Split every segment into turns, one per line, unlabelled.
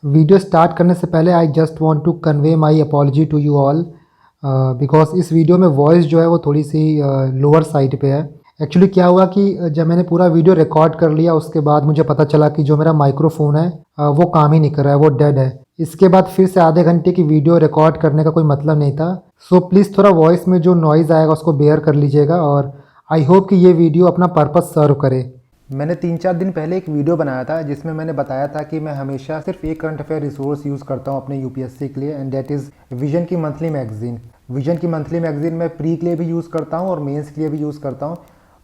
Video start करने से पहले I just want to convey my apology to you all because इस video में वॉइस जो है वो थोड़ी सी लोअर साइड पे है। एक्चुअली क्या हुआ कि जब मैंने पूरा वीडियो रिकॉर्ड कर लिया उसके बाद मुझे पता चला कि जो मेरा माइक्रोफोन है वो काम ही नहीं कर रहा है, वो डेड है। इसके बाद फिर से आधे घंटे की वीडियो रिकॉर्ड करने का कोई मतलब नहीं था। सो प्लीज़ थोड़ा वॉइस में जो नॉइज़ आएगा उसको बेयर कर लीजिएगा और आई होप कि ये वीडियो अपना पर्पस सर्व करे।
मैंने 3-4 दिन पहले एक वीडियो बनाया था जिसमें मैंने बताया था कि मैं हमेशा सिर्फ एक करंट अफेयर रिसोर्स यूज़ करता हूँ अपने यूपीएससी के लिए, एंड दैट इज़ विजन की मंथली मैगजीन। विजन की मंथली मैगजीन मैं प्री के लिए भी यूज़ करता हूँ और मेंस के लिए भी यूज़ करता हूँ।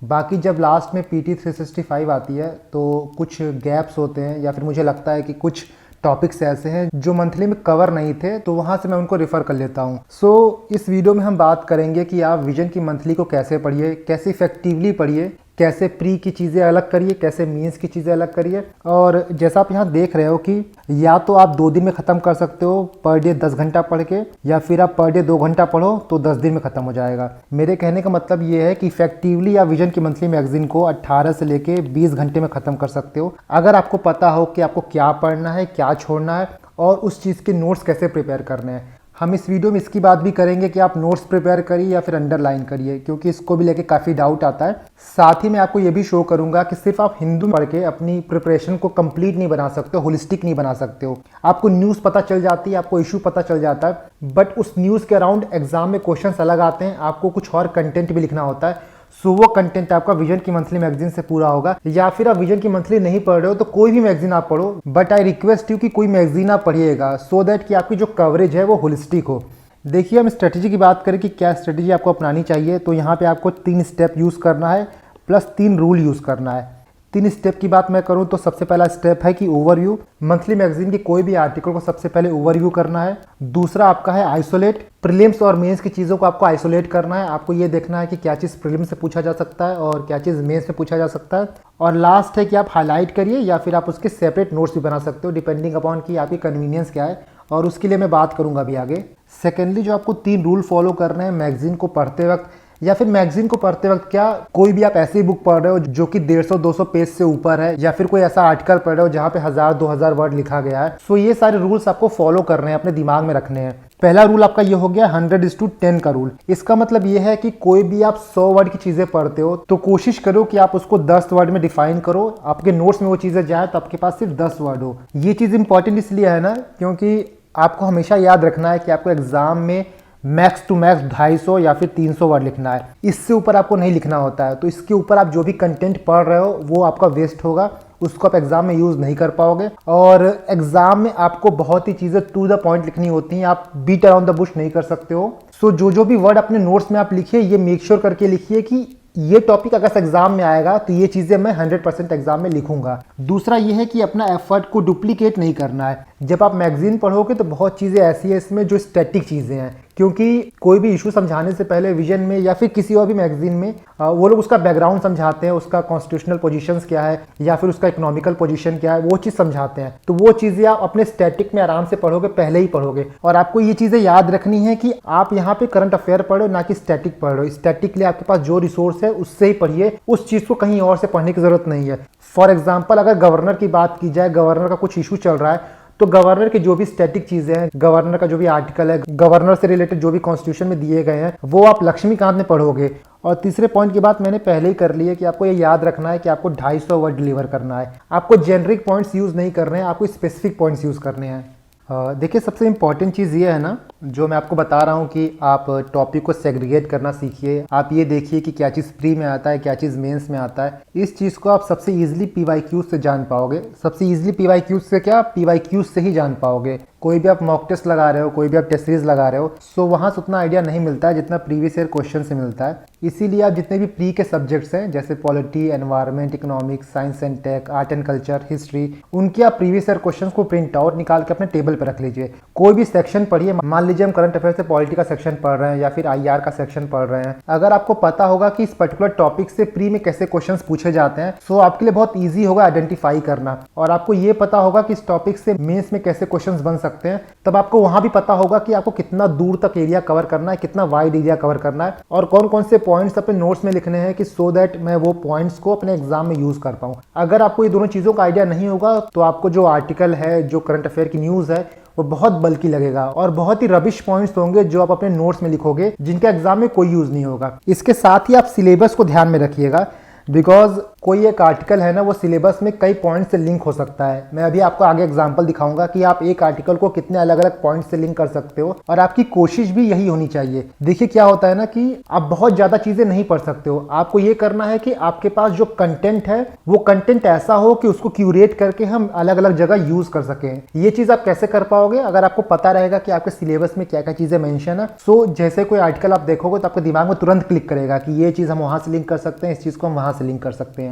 बाकी जब लास्ट में पीटी 365 आती है तो कुछ गैप्स होते हैं या फिर मुझे लगता है कि कुछ टॉपिक्स ऐसे हैं जो मंथली में कवर नहीं थे, तो वहाँ से मैं उनको रेफ़र कर लेता हूँ। सो इस वीडियो में हम बात करेंगे कि आप विजन की मंथली को कैसे पढ़िए, कैसे इफेक्टिवली पढ़िए, कैसे प्री की चीज़ें अलग करिए, कैसे मीन्स की चीज़ें अलग करिए। और जैसा आप यहाँ देख रहे हो कि या तो आप 2 दिन में ख़त्म कर सकते हो पर डे 10 घंटा पढ़ के, या फिर आप पर डे 2 घंटा पढ़ो तो 10 दिन में ख़त्म हो जाएगा। मेरे कहने का मतलब ये है कि इफेक्टिवली आप विजन की मंथली मैगजीन को 18 से लेके 20 घंटे में ख़त्म कर सकते हो, अगर आपको पता हो कि आपको क्या पढ़ना है, क्या छोड़ना है और उस चीज़ के नोट्स कैसे प्रिपेयर करने हैं। हम इस वीडियो में इसकी बात भी करेंगे कि आप नोट्स प्रिपेयर करिए या फिर अंडरलाइन करिए, क्योंकि इसको भी लेके काफ़ी डाउट आता है। साथ ही मैं आपको ये भी शो करूंगा कि सिर्फ आप हिंदू पढ़ के अपनी प्रिपरेशन को कंप्लीट नहीं बना सकते हो, होलिस्टिक नहीं बना सकते हो। आपको न्यूज़ पता चल जाती है, आपको इशू पता चल जाता है, बट उस न्यूज़ के अराउंड एग्जाम में क्वेश्चन अलग आते हैं, आपको कुछ और कंटेंट भी लिखना होता है। सो वो कंटेंट आपका विजन की मंथली मैगजीन से पूरा होगा। या फिर आप विजन की मंथली नहीं पढ़ रहे हो तो कोई भी मैगजीन आप पढ़ो, बट आई रिक्वेस्ट यू कि कोई मैगजीन आप पढ़िएगा सो दैट कि आपकी जो कवरेज है वो होलिस्टिक हो। देखिए, हम स्ट्रेटजी की बात करें कि क्या स्ट्रेटजी आपको अपनानी चाहिए, तो यहाँ पे आपको 3 स्टेप यूज़ करना है प्लस 3 रूल यूज़ करना है। 3 स्टेप की बात मैं करूँ तो सबसे पहला स्टेप है कि ओवरव्यू। मंथली मैगजीन की कोई भी आर्टिकल को सबसे पहले ओवरव्यू करना है। दूसरा आपका है आइसोलेट। प्रीलिम्स और मेंस की चीज़ों को आपको आइसोलेट करना है। आपको ये देखना है कि क्या चीज़ प्रीलिम्स से पूछा जा सकता है और क्या चीज़ मेंस से पूछा जा सकता है। और लास्ट है कि आप हाईलाइट करिए या फिर आप उसके सेपरेट नोट्स भी बना सकते हो, डिपेंडिंग अपॉन कि आपकी कन्वीनियंस क्या है, और उसके लिए मैं बात करूंगा अभी आगे। सेकेंडली, जो आपको 3 रूल फॉलो करने हैं मैगजीन को पढ़ते वक्त, या फिर मैगजीन को पढ़ते वक्त क्या कोई भी आप ऐसी बुक पढ़ रहे हो जो कि 150-200 पेज से ऊपर है, या फिर कोई ऐसा आर्टिकल पढ़ रहे हो जहाँ पे 1000-2000 वर्ड लिखा गया है, सो ये सारे रूल्स आपको फॉलो करने हैं, अपने दिमाग में रखने हैं। पहला रूल आपका ये हो गया 100:10 का रूल। इसका मतलब ये है कि कोई भी आप 100 वर्ड की चीजें पढ़ते हो तो कोशिश करो कि आप उसको 10 वर्ड में डिफाइन करो, आपके नोट्स में वो चीजें जाए तो आपके पास सिर्फ 10 वर्ड हो। ये चीज इंपॉर्टेंट इसलिए है ना क्योंकि आपको हमेशा याद रखना है कि आपको एग्जाम में मैक्स टू मैक्स 250 या फिर 300 वर्ड लिखना है, इससे ऊपर आपको नहीं लिखना होता है। तो इसके ऊपर आप जो भी कंटेंट पढ़ रहे हो वो आपका वेस्ट होगा, उसको आप एग्जाम में यूज नहीं कर पाओगे। और एग्जाम में आपको बहुत ही चीजें टू द पॉइंट लिखनी होती हैं, आप बीट अराउंड द बुश नहीं कर सकते हो। सो जो भी वर्ड अपने नोट्स में आप लिखिए, ये मेक श्योर करके लिखिए कि ये टॉपिक अगर एग्जाम में आएगा तो ये चीजें मैं 100% एग्जाम में लिखूंगा। दूसरा ये है कि अपना एफर्ट को डुप्लीकेट नहीं करना है। जब आप मैगजीन पढ़ोगे तो बहुत चीजें ऐसी है इसमें जो स्टैटिक चीजें हैं, क्योंकि कोई भी इशू समझाने से पहले विजन में या फिर किसी और भी मैगजीन में वो लोग उसका बैकग्राउंड समझाते हैं, उसका कॉन्स्टिट्यूशनल पोजीशंस क्या है या फिर उसका इकोनॉमिकल पोजीशन क्या है, वो चीज़ समझाते हैं। तो वो चीज़ें आप अपने स्टैटिक में आराम से पढ़ोगे, पहले ही पढ़ोगे। और आपको ये चीज़ें याद रखनी है कि आप यहाँ पे करंट अफेयर पढ़ो ना कि स्टैटिक पढ़ रहे हो। स्टैटिक के लिए आपके पास जो रिसोर्स है उससे ही पढ़िए, उस चीज़ को कहीं और से पढ़ने की जरूरत नहीं है। फॉर एग्जाम्पल, अगर गवर्नर की बात की जाए, गवर्नर का कुछ इशू चल रहा है तो गवर्नर की जो भी स्टैटिक चीजें हैं, गवर्नर का जो भी आर्टिकल है, गवर्नर से रिलेटेड जो भी कॉन्स्टिट्यूशन में दिए गए हैं, वो आप लक्ष्मीकांत में पढ़ोगे। और तीसरे पॉइंट की बात मैंने पहले ही कर ली है कि आपको ये याद रखना है कि आपको 250 वर्ड डिलीवर करना है। आपको जेनरिक पॉइंट्स यूज नहीं करने हैं, आपको स्पेसिफिक पॉइंट्स यूज करने हैं। देखिए, सबसे इंपॉर्टेंट चीज़ ये है ना, जो मैं आपको बता रहा हूँ कि आप टॉपिक को सेग्रीगेट करना सीखिए। आप ये देखिए कि क्या चीज़ प्री में आता है, क्या चीज़ मेंस में आता है। इस चीज़ को आप सबसे इजीली पीवाईक्यूज से जान पाओगे। सबसे इजीली पीवाईक्यूज से क्या, पीवाईक्यूज से ही जान पाओगे। कोई भी आप मॉक टेस्ट लगा रहे हो, कोई भी आप टेस्ट सीरीज लगा रहे हो, सो वहाँ से उतना आइडिया नहीं मिलता है जितना प्रीवियस ईयर क्वेश्चन से मिलता है। इसीलिए आप जितने भी प्री के सब्जेक्ट्स हैं जैसे polity, environment, economics, science and tech, art and culture, history, उनके आप प्रीवियस ईयर क्वेश्चन को प्रिंट आउट निकाल के अपने टेबल पर रख लीजिए। कोई भी सेक्शन पढ़िए, मान लीजिए हम करंट अफेयर से पॉलिटी का सेक्शन पढ़ रहे हैं या फिर आईआर का सेक्शन पढ़ रहे हैं, अगर आपको पता होगा कि इस पर्टिकुलर टॉपिक से प्री में कैसे क्वेश्चंस पूछे जाते हैं, सो आपके लिए बहुत ईजी होगा आइडेंटिफाई करना, और आपको ये पता होगा कि इस टॉपिक से मेंस में कैसे क्वेश्चंस बन सकते हैं, तब आपको वहां भी पता होगा कि आपको कितना दूर तक एरिया कवर करना है, कितना वाइड एरिया कवर करना है, और कौन कौन से पॉइंट्स अपने नोट्स में लिखने हैं कि सो दैट मैं वो पॉइंट्स को अपने एग्जाम में यूज कर पाऊं। अगर आपको ये दोनों चीजों का आइडिया नहीं होगा तो आपको जो आर्टिकल है, जो करंट अफेयर की न्यूज है, वो बहुत बल्कि लगेगा और बहुत ही रबिश पॉइंट्स होंगे जो आप अपने नोट्स में लिखोगे, जिनका एग्जाम में कोई यूज नहीं होगा। इसके साथ ही आप सिलेबस को ध्यान में रखिएगा, बिकॉज कोई एक आर्टिकल है ना, वो सिलेबस में कई पॉइंट से लिंक हो सकता है। मैं अभी आपको आगे एग्जांपल दिखाऊंगा कि आप एक आर्टिकल को कितने अलग अलग पॉइंट से लिंक कर सकते हो, और आपकी कोशिश भी यही होनी चाहिए। देखिए क्या होता है ना कि आप बहुत ज्यादा चीजें नहीं पढ़ सकते हो, आपको ये करना है कि आपके पास जो कंटेंट है वो कंटेंट ऐसा हो कि उसको क्यूरेट करके हम अलग अलग जगह यूज कर सकें। ये चीज आप कैसे कर पाओगे? अगर आपको पता रहेगा कि आपके सिलेबस में क्या क्या चीजें मेंशन है। सो जैसे कोई आर्टिकल आप देखोगे तो आपके दिमाग में तुरंत क्लिक करेगा कि ये चीज हम वहां से लिंक कर सकते हैं, इस चीज को हम वहां से लिंक कर सकते हैं।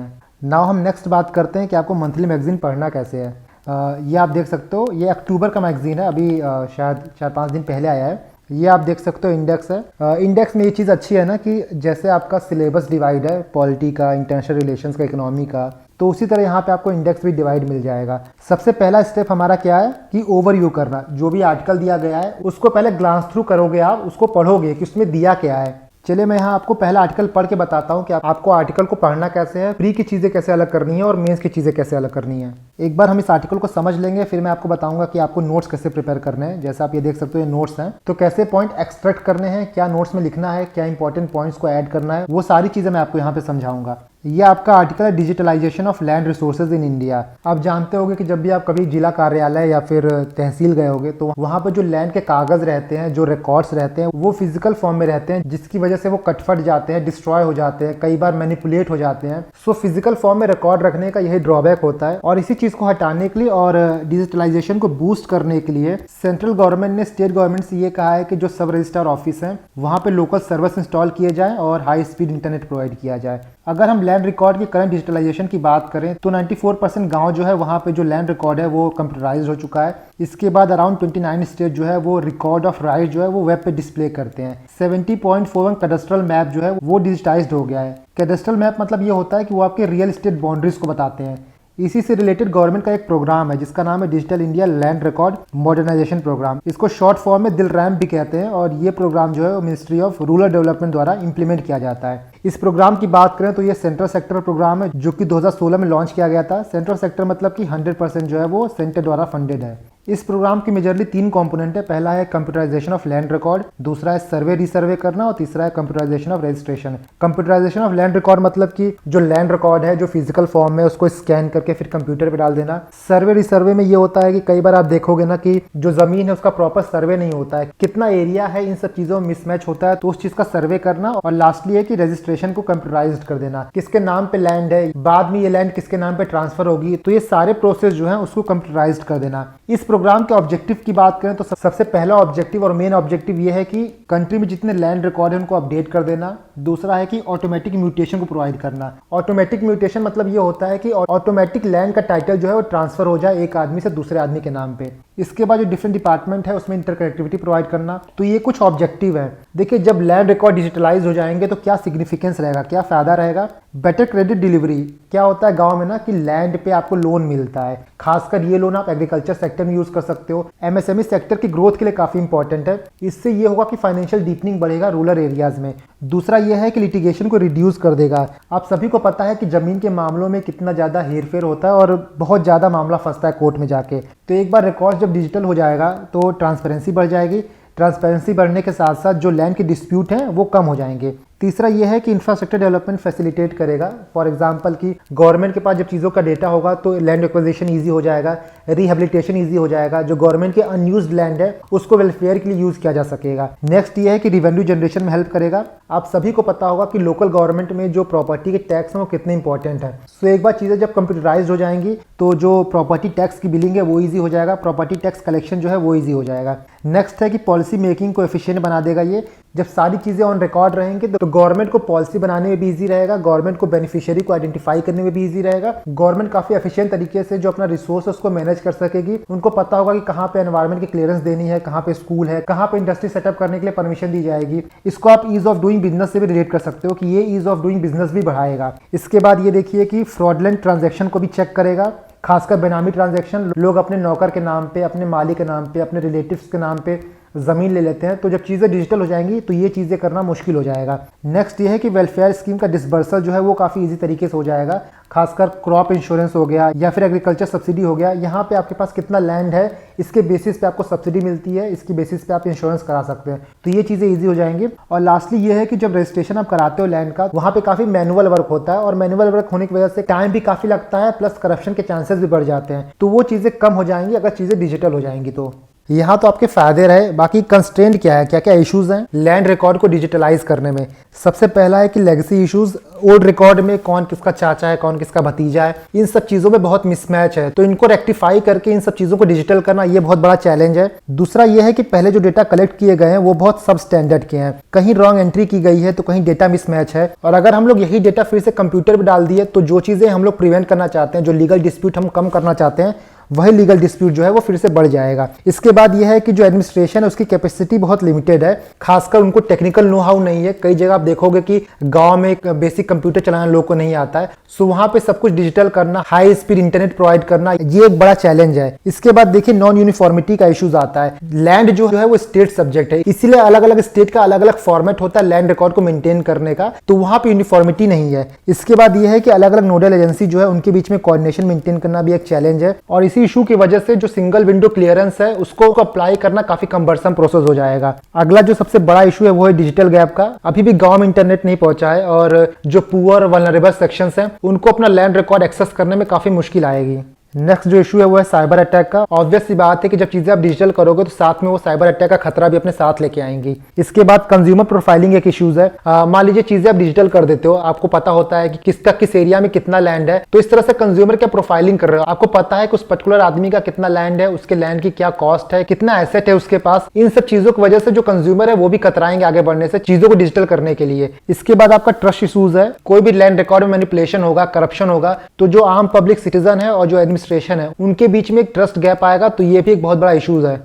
नाउ हम नेक्स्ट बात करते हैं कि आपको मंथली मैगजीन पढ़ना कैसे है। ये आप देख सकते हो, ये अक्टूबर का मैगजीन है, अभी शायद 4-5 दिन पहले आया है। ये आप देख सकते हो इंडेक्स है। इंडेक्स में ये चीज़ अच्छी है ना कि जैसे आपका सिलेबस डिवाइड है पॉलिटी का, इंटरनेशनल रिलेशंस का, इकोनॉमी का, तो उसी तरह यहाँ पे आपको इंडेक्स भी डिवाइड मिल जाएगा। सबसे पहला स्टेप हमारा क्या है कि ओवरव्यू करना। जो भी आर्टिकल दिया गया है उसको पहले ग्लांस थ्रू करोगे, आप उसको पढ़ोगे कि उसमें दिया क्या है। चलिए मैं यहाँ आपको पहला आर्टिकल पढ़ के बताता हूँ कि आपको आर्टिकल को पढ़ना कैसे है, प्री की चीज़ें कैसे अलग करनी है और मेंस की चीज़ें कैसे अलग करनी है। एक बार हम इस आर्टिकल को समझ लेंगे, फिर मैं आपको बताऊंगा कि आपको नोट्स कैसे प्रिपेयर करने हैं। जैसे आप ये देख सकते हो, ये नोट्स हैं, तो कैसे पॉइंट एक्सट्रैक्ट करने हैं, क्या नोट्स में लिखना है, क्या इंपॉर्टेंट पॉइंट्स को ऐड करना है, वो सारी चीज़ें मैं आपको यहाँ पे समझाऊंगा। ये आपका आर्टिकल है digitalisation of land resources in India. आप जानते होंगे कि जब भी आप कभी जिला कार्यालय या फिर तहसील गए होगे तो वहाँ पर जो लैंड के कागज रहते हैं, जो रिकॉर्ड्स रहते हैं, वो फिजिकल फॉर्म में रहते हैं, जिसकी वजह से वो कटफट जाते हैं, डिस्ट्रॉय हो जाते हैं, कई बार मैनिपुलेट हो जाते हैं। सो फिजिकल फॉर्म में रिकॉर्ड रखने का यही ड्रॉबैक होता है, और इसी चीज़ को हटाने के लिए और डिजिटलाइजेशन को बूस्ट करने के लिए सेंट्रल गवर्नमेंट ने स्टेट गवर्नमेंट से ये कहा है कि जो सब रजिस्ट्रार ऑफिस हैं वहाँ पे लोकल सर्वर्स इंस्टॉल किए जाए और हाई स्पीड इंटरनेट प्रोवाइड किया जाए। अगर हम लैंड रिकॉर्ड की करंट डिजिटलाइजेशन की बात करें तो 94% गांव जो है वहाँ पे जो लैंड रिकॉर्ड है वो कंप्यूटराइज्ड हो चुका है। इसके बाद अराउंड 29 स्टेट जो है वो रिकॉर्ड ऑफ राइट जो है वो वेब पे डिस्प्ले करते हैं। 70.41 कैडेस्ट्रल मैप जो है वो डिजिटाइज्ड हो गया है। कैडेस्ट्रल मैप मतलब ये होता है कि वो आपके रियल एस्टेट बाउंड्रीज को बताते हैं। इसी से रिलेटेड गवर्नमेंट का एक प्रोग्राम है जिसका नाम है digital India land record modernisation programme. इसको शॉर्ट फॉर्म में दिल रैम भी कहते हैं, और ये प्रोग्राम जो है मिनिस्ट्री ऑफ रूरल डेवलपमेंट द्वारा इंप्लीमेंट किया जाता है। इस प्रोग्राम की बात करें तो ये सेंट्रल सेक्टर प्रोग्राम है जो कि 2016 में लॉन्च किया गया था। सेंट्रल सेक्टर मतलब कि 100% जो है वो सेंटर द्वारा फंडेड है। इस प्रोग्राम की मेजरली 3 कंपोनेंट है। पहला है कंप्यूटराइजेशन ऑफ लैंड रिकॉर्ड, दूसरा है सर्वे रिसर्वे करना, और तीसरा है computerisation of registration. Computerisation of land record मतलब कि जो लैंड रिकॉर्ड है जो फिजिकल फॉर्म में, उसको स्कैन करके फिर कंप्यूटर पे डाल देना। सर्वे रिसर्वे में ये होता है कि कई बार आप देखोगे ना कि जो जमीन है उसका प्रॉपर सर्वे नहीं होता है, कितना एरिया है, इन सब चीजों में मिसमैच होता है, तो उस चीज का सर्वे करना। और लास्टली है कि रजिस्ट्रेशन को कंप्यूटराइज्ड कर देना, किसके नाम पे लैंड है, बाद में ये लैंड किसके नाम पे ट्रांसफर होगी, तो ये सारे प्रोसेस जो है उसको कंप्यूटराइज्ड कर देना। इस प्रोग्राम के ऑब्जेक्टिव की बात करें तो सबसे पहला ऑब्जेक्टिव और मेन ऑब्जेक्टिव ये है कि कंट्री में जितने लैंड रिकॉर्ड है उनको अपडेट कर देना। दूसरा है कि ऑटोमेटिक म्यूटेशन को प्रोवाइड करना। ऑटोमेटिक म्यूटेशन मतलब ये होता है कि ऑटोमेटिक लैंड का टाइटल जो है वो ट्रांसफर हो जाए एक आदमी से दूसरे आदमी के नाम पे। इसके बाद जो डिफरेंट डिपार्टमेंट है उसमें इंटरकनेक्टिविटी प्रोवाइड करना। तो ये कुछ ऑब्जेक्टिव है। देखिए जब लैंड रिकॉर्ड डिजिटलाइज हो जाएंगे तो क्या सिग्निफिकेंस रहेगा, क्या फायदा रहेगा? Better credit delivery. क्या होता है गांव में ना कि लैंड पे आपको लोन मिलता है, खासकर ये लोन आप एग्रीकल्चर सेक्टर में यूज कर सकते हो। एमएसएमई सेक्टर की ग्रोथ के लिए काफी इंपॉर्टेंट है। इससे ये होगा कि फाइनेंशियल डीपनिंग बढ़ेगा रूरल एरियाज में। दूसरा ये है कि लिटिगेशन को रिड्यूस कर देगा। आप सभी को पता है कि जमीन के मामलों में कितना ज्यादा हेरफेर होता है और बहुत ज्यादा मामला फंसता है कोर्ट में जाके। तो एक बार रिकॉर्ड जब डिजिटल हो जाएगा तो ट्रांसपेरेंसी बढ़ जाएगी। ट्रांसपेरेंसी बढ़ने के साथ साथ जो लैंड के डिस्प्यूट हैं वो कम हो जाएंगे। तीसरा यह है कि इंफ्रास्ट्रक्चर डेवलपमेंट फैसिलिटेट करेगा। फॉर एग्जांपल कि गवर्नमेंट के पास जब चीज़ों का डेटा होगा तो लैंड एक्विजिशन ईजी हो जाएगा, रिहेबिलिटेशन ईजी हो जाएगा। जो गवर्नमेंट के अनयूज्ड लैंड है उसको वेलफेयर के लिए यूज किया जा सकेगा। नेक्स्ट ये है कि रिवेन्यू जनरेशन में हेल्प करेगा। आप सभी को पता होगा कि लोकल गवर्नमेंट में जो प्रॉपर्टी के टैक्स हैं वो कितने इंपॉर्टेंट है। सो एक बार चीज़ें जब कंप्यूटराइज हो जाएंगी तो जो प्रॉपर्टी टैक्स की बिलिंग है वो ईजी हो जाएगा, प्रॉपर्टी टैक्स कलेक्शन जो है वो ईजी हो जाएगा। नेक्स्ट है कि पॉलिसी मेकिंग को एफिशिएंट बना देगा ये। जब सारी चीज़ें ऑन रिकॉर्ड रहेंगी तो गवर्नमेंट को पॉलिसी बनाने में भी ईजी रहेगा, गवर्नमेंट को बेनिफिशियरी को आइडेंटिफाई करने में भी ईजी रहेगा, गवर्नमेंट काफ़ी एफिशिएंट तरीके से जो अपना रिसोर्स उसको मैनेज कर सकेगी। उनको पता होगा कि कहाँ पे एनवायरमेंट की क्लियरेंस देनी है, कहाँ पे स्कूल है, कहाँ पे इंडस्ट्री सेटअप करने के लिए परमिशन दी जाएगी। इसको आप ईज ऑफ डूइंग बिजनेस से भी रिलेट कर सकते हो कि ये ईज ऑफ डूइंग बिजनेस भी बढ़ाएगा। इसके बाद ये देखिए कि फ्रॉडलेंट ट्रांजैक्शन को भी चेक करेगा, खासकर बेनामी ट्रांजैक्शन। लोग अपने नौकर के नाम पे, अपने मालिक के नाम पे, अपने रिलेटिव्स के नाम पे ज़मीन ले लेते हैं। तो जब चीज़ें डिजिटल हो जाएंगी तो ये चीज़ें करना मुश्किल हो जाएगा। नेक्स्ट ये है कि वेलफेयर स्कीम का डिसबर्सल जो है वो काफ़ी इजी तरीके से हो जाएगा, खासकर क्रॉप इंश्योरेंस हो गया या फिर एग्रीकल्चर सब्सिडी हो गया। यहाँ पे आपके पास कितना लैंड है इसके बेसिस पे आपको सब्सिडी मिलती है, इसकी बेसिस पे आप इंश्योरेंस करा सकते हैं। तो ये चीज़ें ईजी हो जाएंगी। और लास्टली ये है कि जब रजिस्ट्रेशन आप कराते हो लैंड का, वहाँ पे काफ़ी मैनुअल वर्क होता है और मैनुअल वर्क होने की वजह से टाइम भी काफ़ी लगता है, प्लस करप्शन के चांसेस भी बढ़ जाते हैं। तो वो चीज़ें कम हो जाएंगी अगर चीज़ें डिजिटल हो जाएंगी। तो यहाँ तो आपके फायदे रहे। बाकी कंस्ट्रेंट क्या है, क्या क्या इश्यूज हैं लैंड रिकॉर्ड को डिजिटलाइज करने में। सबसे पहला है कि लेगेसी इश्यूज, ओल्ड रिकॉर्ड में कौन किसका चाचा है, कौन किसका भतीजा है, इन सब चीजों में बहुत मिसमैच है। तो इनको रेक्टिफाई करके इन सब चीजों को डिजिटल करना ये बहुत बड़ा चैलेंज है। दूसरा ये है कि पहले जो डेटा कलेक्ट किए गए हैं वो बहुत सब स्टैंडर्ड के हैं, कहीं रॉन्ग एंट्री की गई है तो कहीं डेटा मिसमैच है। और अगर हम लोग यही डेटा फिर से कंप्यूटर पर डाल दिए तो जो चीजें हम लोग प्रिवेंट करना चाहते हैं, जो लीगल डिस्प्यूट हम कम करना चाहते हैं, वही लीगल डिस्प्यूट जो है वो फिर से बढ़ जाएगा। इसके बाद यह है कि जो एडमिनिस्ट्रेशन है उसकी कैपेसिटी बहुत लिमिटेड है, खासकर उनको टेक्निकल नो हाउ नहीं है। कई जगह आप देखोगे कि गांव में एक बेसिक कंप्यूटर चलाना लोगों को नहीं आता है। सो वहां पे सब कुछ डिजिटल करना, हाई स्पीड इंटरनेट प्रोवाइड करना, ये एक बड़ा चैलेंज है। इसके बाद देखिए नॉन यूनिफॉर्मिटी का इश्यूज आता है। लैंड जो है वो स्टेट सब्जेक्ट है, इसीलिए अलग अलग स्टेट का अलग अलग फॉर्मेट होता है लैंड रिकॉर्ड को मेंटेन करने का, तो वहां पे यूनिफॉर्मिटी नहीं है। इसके बाद यह है कि अलग अलग नोडल एजेंसी जो है उनके बीच में कोऑर्डिनेशन मेंटेन करना भी एक चैलेंज है। और इसी इशू की वजह से जो सिंगल विंडो क्लियरेंस है उसको अप्लाई करना काफी कम्बरसम प्रोसेस हो जाएगा। अगला जो सबसे बड़ा इशू है वो है डिजिटल गैप का। अभी भी गांव में इंटरनेट नहीं पहुंचा है और जो पुअर वल्नरेबल सेक्शंस हैं उनको अपना लैंड रिकॉर्ड एक्सेस करने में काफी मुश्किल आएगी। नेक्स्ट जो इशू है वो है साइबर अटैक का। ऑब्वियस सी बात है कि जब चीजें आप डिजिटल करोगे तो साथ में वो साइबर अटैक का खतरा भी अपने साथ लेके आएंगी। इसके बाद कंज्यूमर प्रोफाइलिंग एक इश्यूज है। मान लीजिए चीजें आप डिजिटल कर देते हो, आपको पता होता है कि किसका किस एरिया में कितना लैंड है, तो इस तरह से कंज्यूमर क्या प्रोफाइलिंग कर रहे हो। आपको पता है कि उस पर्टिकुलर आदमी का कितना लैंड है, उसके लैंड की क्या कॉस्ट है, कितना एसेट है उसके पास। इन सब चीजों की वजह से जो कंज्यूमर है वो भी कतराएंगे आगे बढ़ने से चीजों को डिजिटल करने के लिए। इसके बाद आपका ट्रस्ट इशूज है। कोई भी लैंड रिकॉर्ड में मैनिपुलेशन होगा, करप्शन होगा, तो जो आम पब्लिक सिटीजन है और जो एडमिनिस्ट्रेशन है उनके बीच में एक ट्रस्ट गैप आएगा। तो ये भी एक बहुत बड़ा इश्यूज है।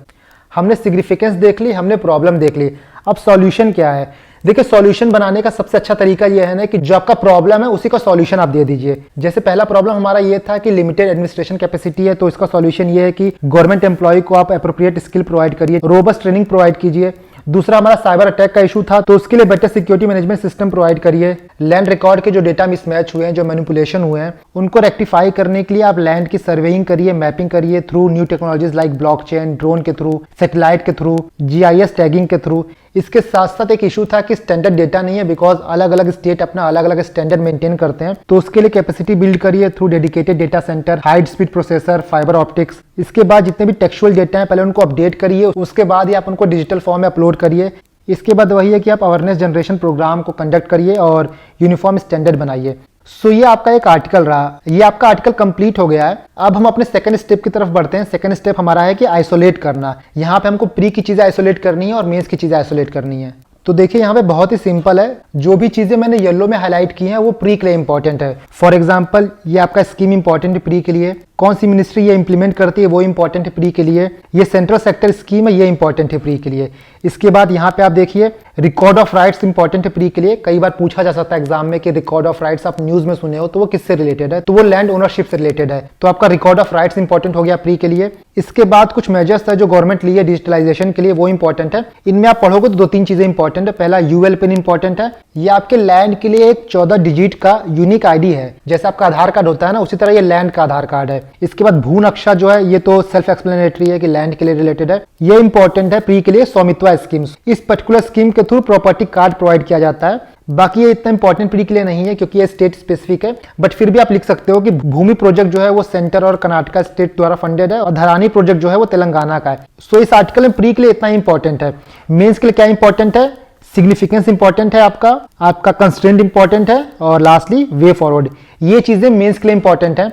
हमने सिग्निफिकेंस देख ली, हमने प्रॉब्लम देख ली, अब सॉल्यूशन क्या है। देखिए सॉल्यूशन बनाने का सबसे अच्छा तरीका यह है ना कि जो आपका प्रॉब्लम है उसी का सॉल्यूशन आप दे दीजिए। जैसे पहला प्रॉब्लम हमारा ये था कि लिमिटेड एडमिनिस्ट्रेशन कैपेसिटी है, तो इसका सॉल्यूशन ये है कि गवर्नमेंट एम्प्लॉय को आप एप्रोप्रिएट स्किल प्रोवाइड करिए, रोबस्ट ट्रेनिंग प्रोवाइड कीजिए। दूसरा हमारा साइबर अटैक का इशू था, तो उसके लिए better security management system provide करिए। लैंड रिकॉर्ड के जो डेटा मिसमैच हुए हैं, जो मैनिपुलेशन हुए हैं, उनको रेक्टिफाई करने के लिए आप लैंड की सर्वेइंग करिए, मैपिंग करिए through new technologies like blockchain, drone के थ्रू, सैटेलाइट के थ्रू, जीआईएस टैगिंग के थ्रू। इसके साथ साथ एक इशू था कि स्टैंडर्ड डेटा नहीं है, बिकॉज अलग अलग स्टेट अपना अलग अलग स्टैंडर्ड मेंटेन करते हैं। तो उसके लिए कैपेसिटी बिल्ड करिए through dedicated data centre, high speed processor, fibre optics. इसके बाद जितने भी टेक्सचुअल डेटा है पहले उनको अपडेट करिए, उसके बाद ही आप उनको डिजिटल फॉर्म में अपलोड करिए। इसके बाद वही है कि आप अवेयरनेस जनरेशन प्रोग्राम को कंडक्ट करिए और यूनिफॉर्म स्टैंडर्ड बनाइए। सो ये आपका एक आर्टिकल रहा, ये आपका आर्टिकल कंप्लीट हो गया है। अब हम अपने सेकंड स्टेप की तरफ बढ़ते हैं। सेकंड स्टेप हमारा है कि आइसोलेट करना। यहाँ पे हमको प्री की चीजें आइसोलेट करनी है और मेंस की चीजें आइसोलेट करनी है। तो देखिए यहाँ पे बहुत ही सिंपल है। जो भी चीजें मैंने येलो में हाईलाइट की हैं वो प्री के लिए इंपॉर्टेंट है। फॉर एग्जांपल ये आपका स्कीम इंपॉर्टेंट है प्री के लिए, कौन सी मिनिस्ट्री ये इंप्लीमेंट करती है वो इंपॉर्टेंट है प्री के लिए, ये सेंट्रल सेक्टर स्कीम है ये इंपॉर्टेंट है प्री के लिए। इसके बाद यहाँ पे आप देखिए रिकॉर्ड ऑफ राइट्स इंपॉर्टेंट है प्री के लिए। कई बार पूछा जा सकता है एग्जाम में कि रिकॉर्ड ऑफ राइट्स आप न्यूज में सुने हो तो वो किससे रिलेटेड है, तो वो लैंड ओनरशिप से रिलेटेड है। तो आपका रिकॉर्ड ऑफ राइट्स इंपॉर्टेंट हो गया प्री के लिए। इसके बाद कुछ मेजर्स है जो गवर्नमेंट ली है डिजिटलाइजेशन के लिए, वो इंपॉर्टेंट है। इनमें आप पढ़ोगे तो 2-3 चीजें इंपॉर्टेंट है। पहला यूएल पिन इंपॉर्टेंट है, ये आपके लैंड के लिए एक 14 डिजिट का यूनिक आईडी है। जैसे आपका आधार कार्ड होता है ना, उसी तरह ये लैंड का आधार कार्ड है। इसके बाद भू नक्शा जो है ये तो सेल्फ एक्सप्लेनेटरी है कि लैंड के लिए रिलेटेड है, ये इंपॉर्टेंट है प्री के लिए। स्वामित्व स्कीम्स, इस पर्टिकुलर स्कीम के थ्रू प्रॉपर्टी कार्ड प्रोवाइड किया जाता है। बाकी ये इतना इंपॉर्टेंट प्री के लिए नहीं है क्योंकि ये स्टेट स्पेसिफिक है, बट फिर भी आप लिख सकते हो कि भूमि प्रोजेक्ट जो है वो सेंटर और कर्नाटका स्टेट द्वारा फंडेड है और धरानी प्रोजेक्ट जो है वो तेलंगाना का है। सो इस आर्टिकल में प्री के लिए इतना इंपॉर्टेंट है। मेंस के लिए क्या इंपॉर्टेंट है, सिग्निफिकेंस इंपॉर्टेंट है, आपका कंस्ट्रेंट इंपॉर्टेंट है और लास्टली वे फॉरवर्ड। ये चीजें मेंस के लिए इंपॉर्टेंट है।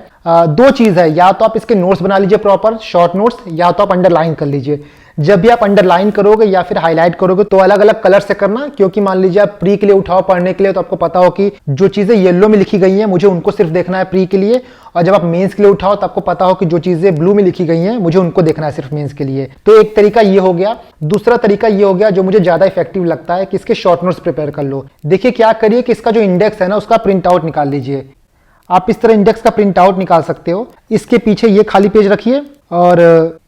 2 चीज है, या तो आप इसके नोट्स बना लीजिए प्रॉपर शॉर्ट नोट्स, या तो आप अंडरलाइन कर लीजिए। जब भी आप अंडरलाइन करोगे या फिर हाईलाइट करोगे तो अलग अलग कलर से करना, क्योंकि मान लीजिए आप प्री के लिए उठाओ पढ़ने के लिए तो आपको पता हो कि जो चीजें येलो में लिखी गई हैं मुझे उनको सिर्फ देखना है प्री के लिए, और जब आप मेंस के लिए उठाओ तो आपको पता हो कि जो चीजें ब्लू में लिखी गई हैं मुझे उनको देखना है सिर्फ मेंस के लिए। तो एक तरीका ये हो गया। दूसरा तरीका ये हो गया जो मुझे ज्यादा इफेक्टिव लगता है कि इसके शॉर्ट नोट्स प्रिपेयर कर लो। देखिए क्या करिए कि इसका जो इंडेक्स है ना उसका प्रिंट आउट निकाल लीजिए। आप इस तरह इंडेक्स का प्रिंट आउट निकाल सकते हो। इसके पीछे ये खाली पेज रखिए और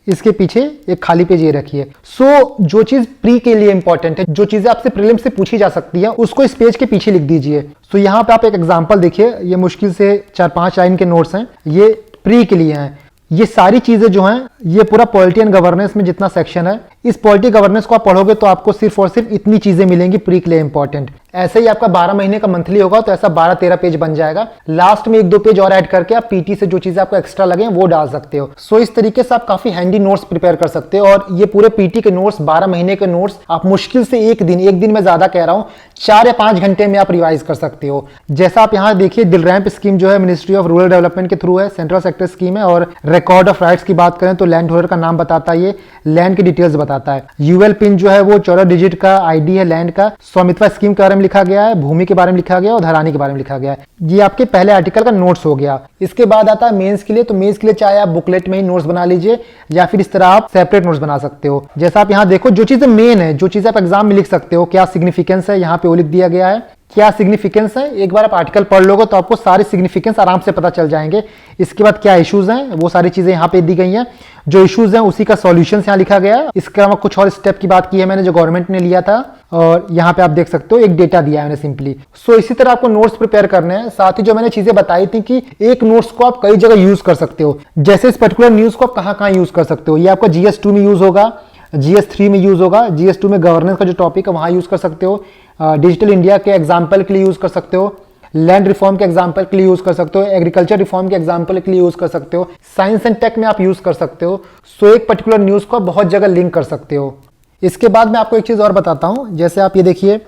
इसके पीछे एक खाली पेज ये रखिए। सो जो चीज प्री के लिए इंपॉर्टेंट है, जो चीजें आपसे प्रीलिम से पूछी जा सकती है, उसको इस पेज के पीछे लिख दीजिए। सो यहाँ पे आप एक एग्जांपल देखिए, ये मुश्किल से 4-5 लाइन के नोट्स हैं, ये प्री के लिए हैं। ये सारी चीजें जो हैं, ये पूरा पॉलिटी एंड गवर्नेंस में जितना सेक्शन है, इस पॉलिटी गवर्नेंस को आप पढ़ोगे तो आपको सिर्फ और सिर्फ इतनी चीजें मिलेंगी प्री के लिए इंपॉर्टेंट। ऐसे ही आपका 12 महीने का मंथली होगा तो ऐसा 12-13 पेज बन जाएगा। लास्ट में 1-2 पेज और ऐड करके आप पीटी से जो चीजें आपको एक्स्ट्रा लगे वो डाल सकते हो। सो इस तरीके से आप काफी हैंडी नोट्स प्रिपेयर कर सकते हो। और ये पूरे पीटी के नोट्स, 12 महीने के नोट्स आप मुश्किल से एक दिन में ज्यादा कह रहा हूं, 4 या 5 घंटे में आप रिवाइज कर सकते हो। जैसा आप यहाँ देखिए, दिल रैंप स्कीम जो है मिनिस्ट्री ऑफ रूरल डेवलपमेंट के थ्रू है, सेंट्रल सेक्टर स्कीम है। और रिकॉर्ड ऑफ राइट्स की बात करें तो लैंड होल्डर का नाम बताता है, ये लैंड की डिटेल्स बताता है। यूएल पिन जो है वो 14 डिजिट का आईडी है लैंड का। स्वामित्व स्कीम के बारे में लिखा गया है, भूमि के बारे में लिखा गया और धरानी के बारे में लिखा गया है। ये आपके पहले आर्टिकल का नोट्स हो गया। इसके बाद आता है मेंस के लिए। तो मेंस के लिए चाहे आप बुकलेट में ही नोट्स बना लीजिए या फिर इस तरह आप सेपरेट नोट्स बना सकते हो। जैसा आप यहाँ देखो, जो चीजें मेन है, जो चीजें आप एग्जाम में लिख सकते हो, क्या सिग्निफिकेंस है, यहाँ पे वो लिख दिया गया है। क्या सिग्निफिकेंस है, एक बार आप आर्टिकल पढ़ लोगे तो आपको सारे सिग्निफिकेंस आराम से पता चल जाएंगे। इसके बाद क्या इश्यूज हैं, वो सारी चीजें यहाँ पे दी गई हैं। जो इश्यूज हैं उसी का सॉल्यूशंस यहाँ लिखा गया है। इसके अलावा कुछ और स्टेप की बात की है मैंने जो गवर्नमेंट ने लिया था, और यहाँ पे आप देख सकते हो एक डेटा दिया है मैंने सिंपली। सो इसी तरह आपको नोट्स प्रिपेयर करने हैं। साथ ही जो मैंने चीजें बताई थी कि एक नोट्स को आप कई जगह यूज कर सकते हो। जैसे इस पर्टिकुलर न्यूज को आप कहाँ यूज कर सकते हो, ये आपका GS2 में यूज होगा, GS3 में यूज होगा। GS2 में गवर्नेंस का जो टॉपिक है वहां यूज कर सकते हो। डिजिटल इंडिया के एग्जाम्पल के लिए यूज कर सकते हो। लैंड रिफॉर्म के एग्जाम्पल के लिए यूज कर सकते हो। एग्रीकल्चर रिफॉर्म के एग्जाम्पल के लिए यूज कर सकते हो। साइंस एंड टेक में आप यूज कर सकते हो। सो एक पर्टिकुलर न्यूज को आप बहुत जगह लिंक कर सकते हो। इसके बाद मैं आपको एक चीज और बताता हूं। जैसे आप ये देखिए,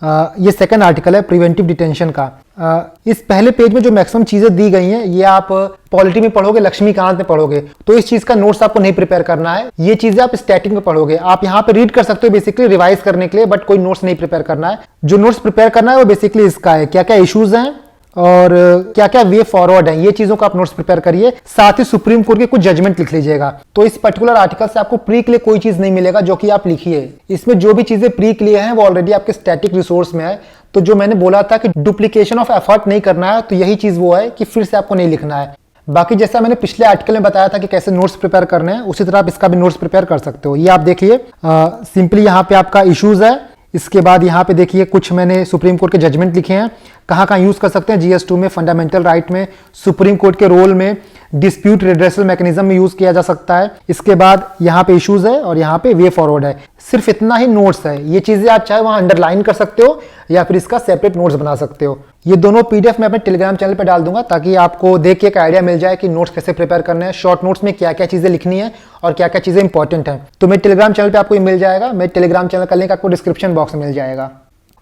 ये सेकंड आर्टिकल है प्रिवेंटिव डिटेंशन का। इस पहले पेज में जो मैक्सिमम चीजें दी गई हैं ये आप पॉलिटी में पढ़ोगे, लक्ष्मीकांत में पढ़ोगे, तो इस चीज का नोट्स आपको नहीं प्रिपेयर करना है। ये चीजें आप स्टैटिक में पढ़ोगे। आप यहाँ पे रीड कर सकते हो बेसिकली रिवाइज करने के लिए, बट कोई नोट्स नहीं प्रिपेयर करना है। जो नोट्स प्रिपेयर करना है वो बेसिकली इसका है, क्या क्या इश्यूज हैं और क्या क्या वे फॉरवर्ड है, ये चीजों का आप नोट्स प्रिपेयर करिए। साथ ही सुप्रीम कोर्ट के कुछ जजमेंट लिख लीजिएगा। तो इस पर्टिकुलर आर्टिकल से आपको प्री के लिए कोई चीज नहीं मिलेगा जो कि आप लिखिए। इसमें जो भी चीजें प्री के लिए हैं वो ऑलरेडी आपके स्टैटिक रिसोर्स में है। तो जो मैंने बोला था कि डुप्लीकेशन ऑफ एफर्ट नहीं करना है, तो यही चीज वो है कि फिर से आपको नहीं लिखना है। बाकी जैसा मैंने पिछले आर्टिकल में बताया था कि कैसे नोट्स प्रिपेयर करने हैं, उसी तरह आप इसका भी नोट्स प्रिपेयर कर सकते हो। ये आप देखिए, सिंपली यहाँ पे आपका इश्यूज है। इसके बाद यहाँ पे देखिए कुछ मैंने सुप्रीम कोर्ट के जजमेंट लिखे हैं, कहाँ यूज कर सकते हैं। GS2 में, फंडामेंटल राइट में, सुप्रीम कोर्ट के रोल में, डिस्प्यूट रिड्रेसल मैकेनिज्म में यूज किया जा सकता है। इसके बाद यहाँ पे इश्यूज है और यहाँ पे वे फॉरवर्ड है। सिर्फ इतना ही नोट्स है। ये चीजें आप चाहे वहां अंडरलाइन कर सकते हो या फिर इसका सेपरेट नोट्स बना सकते हो। ये दोनों PDF मैं अपने टेलीग्राम चैनल पे डाल दूंगा ताकि आपको देख के एक आइडिया मिल जाए कि नोट्स कैसे प्रिपेयर करने हैं, शॉर्ट नोट्स में क्या क्या चीजें लिखनी है और क्या क्या चीजें इंपॉर्टेंट है। तो मेरे टेलीग्राम चैनल पे आपको ये मिल जाएगा। मेरे टेलीग्राम चैनल का लिंक आपको डिस्क्रिप्शन बॉक्स में मिल जाएगा।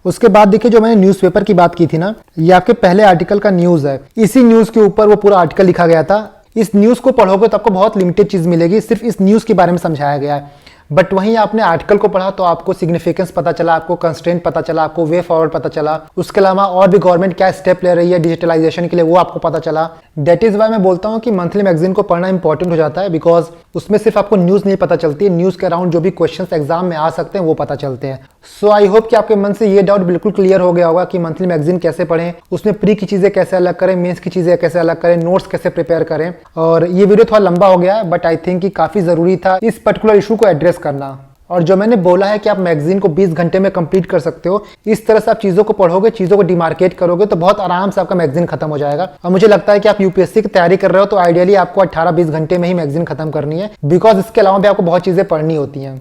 उसके बाद देखिए, जो मैंने न्यूज़पेपर की बात की थी ना, ये आपके पहले आर्टिकल का न्यूज़ है। इसी न्यूज़ के ऊपर वो पूरा आर्टिकल लिखा गया था। इस न्यूज़ को पढ़ोगे तो आपको बहुत लिमिटेड चीज़ मिलेगी, सिर्फ इस न्यूज़ के बारे में समझाया गया है। बट वहीं आपने आर्टिकल को पढ़ा तो आपको सिग्निफिकेंस पता चला, आपको कंस्ट्रेंट पता चला, आपको वे फॉरवर्ड पता चला। उसके अलावा और भी गवर्नमेंट क्या स्टेप ले रही है डिजिटलाइजेशन के लिए वो आपको पता चला। दैट इज वाई मैं बोलता हूँ कि मंथली मैगजीन को पढ़ना इंपॉर्टेंट हो जाता है, बिकॉज उसमें सिर्फ आपको न्यूज़ नहीं पता चलती है, न्यूज़ के अराउंड जो भी क्वेश्चंस एग्जाम में आ सकते हैं वो पता चलते हैं। सो आई होप कि आपके मन से ये डाउट बिल्कुल क्लियर हो गया होगा कि मंथली मैगजीन कैसे पढ़ें, उसमें प्री की चीज़ें कैसे अलग करें, मेंस की चीज़ें कैसे अलग करें, नोट्स कैसे प्रिपेयर करें। और ये वीडियो थोड़ा लंबा हो गया है, बट आई थिंक कि काफ़ी ज़रूरी था इस पर्टिकुलर इशू को एड्रेस करना। और जो मैंने बोला है कि आप मैगजीन को 20 घंटे में कंप्लीट कर सकते हो, इस तरह से आप चीज़ों को पढ़ोगे, चीज़ों को डिमार्केट करोगे तो बहुत आराम से आपका मैगजीन खत्म हो जाएगा। और मुझे लगता है कि आप UPSC की तैयारी कर रहे हो तो आइडियली आपको 18-20 घंटे में ही मैगजीन खत्म करनी है, बिकॉज इसके अलावा भी आपको बहुत चीज़ें पढ़नी होती हैं।